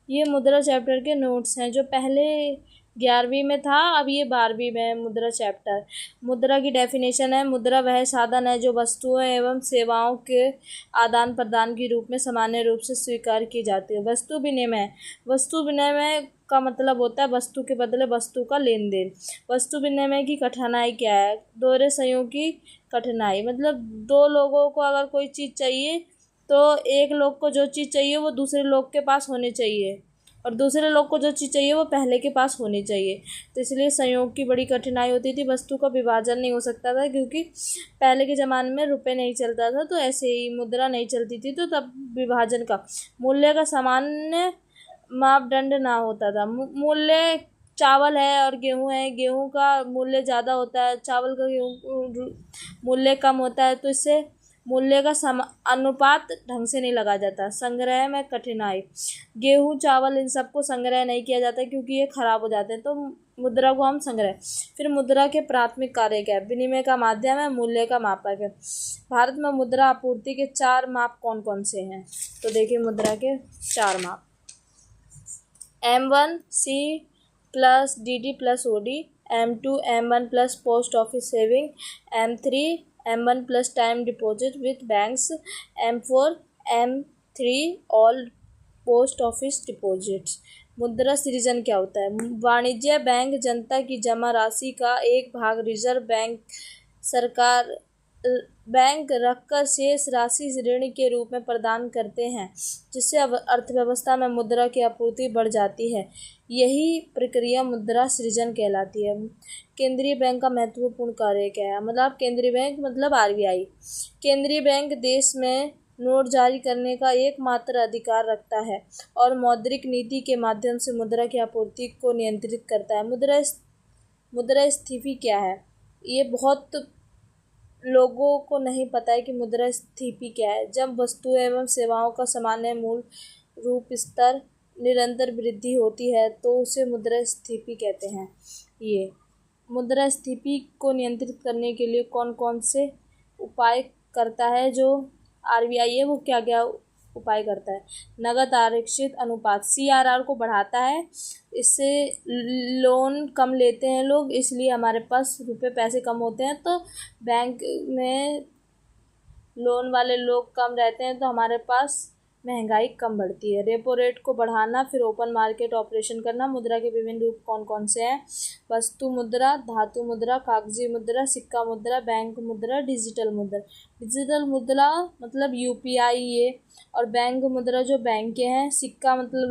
ये मुद्रा चैप्टर के नोट्स हैं जो पहले 11वीं में था, अब ये 12वीं में है मुद्रा चैप्टर। मुद्रा की डेफिनेशन है, मुद्रा वह साधन है जो वस्तुओं एवं सेवाओं के आदान प्रदान के रूप में सामान्य रूप से स्वीकार की जाती है। वस्तु विनिमय, वस्तु विनिमय का मतलब होता है वस्तु के बदले वस्तु का लेन देन। वस्तु विनिमय की कठिनाई क्या है? दोहरे सहयोग की कठिनाई, मतलब दो लोगों को अगर कोई चीज़ चाहिए तो एक लोग को जो चीज़ चाहिए वो दूसरे लोग के पास होनी चाहिए और दूसरे लोग को जो चीज़ चाहिए वो पहले के पास होनी चाहिए। तो इसलिए संयोग की बड़ी कठिनाई होती थी। वस्तु का विभाजन नहीं हो सकता था क्योंकि पहले के ज़माने में रुपए नहीं चलता था, तो ऐसे ही मुद्रा नहीं चलती थी, तो तब विभाजन का मूल्य का सामान्य मापदंड ना होता था। मूल्य चावल है और गेहूँ है, गेहूँ का मूल्य ज़्यादा होता है, चावल का गेहूँ मूल्य कम होता है, तो इससे मूल्य का अनुपात ढंग से नहीं लगा जाता। संग्रह में कठिनाई, गेहूँ चावल इन सबको संग्रह नहीं किया जाता क्योंकि ये खराब हो जाते हैं, तो मुद्रा को हम संग्रह। फिर मुद्रा के प्राथमिक कार्य क्या है? विनिमय का माध्यम है, मूल्य का मापक है। भारत में मुद्रा आपूर्ति के 4 माप कौन कौन से हैं? तो देखिए मुद्रा के 4 माप, M1 C plus DD plus OD, M2 M1 plus post office saving, M3 M1 plus time deposit with banks, M4 M3 all post office deposits. मुद्रा सृजन क्या होता है? वाणिज्य बैंक जनता की जमा राशि का एक भाग रिजर्व बैंक सरकार बैंक रखकर शेष राशि ऋण के रूप में प्रदान करते हैं, जिससे अर्थव्यवस्था में मुद्रा की आपूर्ति बढ़ जाती है। यही प्रक्रिया मुद्रा सृजन कहलाती है। केंद्रीय बैंक का महत्वपूर्ण कार्य क्या है? मतलब केंद्रीय बैंक मतलब RBI। केंद्रीय बैंक देश में नोट जारी करने का एकमात्र अधिकार रखता है और मौद्रिक नीति के माध्यम से मुद्रा की आपूर्ति को नियंत्रित करता है। मुद्रास्फीति क्या है? ये बहुत लोगों को नहीं पता है कि मुद्रास्फीति क्या है। जब वस्तुओं एवं सेवाओं का सामान्य मूल रूप स्तर निरंतर वृद्धि होती है तो उसे मुद्रास्फीति कहते हैं। ये मुद्रास्फीति को नियंत्रित करने के लिए कौन कौन से उपाय करता है जो RBI है, वो क्या क्या उपाय करता है? नगद आरक्षित अनुपात, CRR को बढ़ाता है, इससे लोन कम लेते हैं लोग, इसलिए हमारे पास पैसे कम होते हैं, तो बैंक में लोन वाले लोग कम रहते हैं तो हमारे पास महंगाई कम बढ़ती है। रेपो रेट को बढ़ाना, फिर ओपन मार्केट ऑपरेशन करना। मुद्रा के विभिन्न रूप कौन कौन से हैं? वस्तु मुद्रा, धातु मुद्रा, कागजी मुद्रा, सिक्का मुद्रा, बैंक मुद्रा, डिजिटल मुद्रा। डिजिटल मुद्रा मतलब UPI ये, और बैंक मुद्रा जो बैंक के हैं, सिक्का मतलब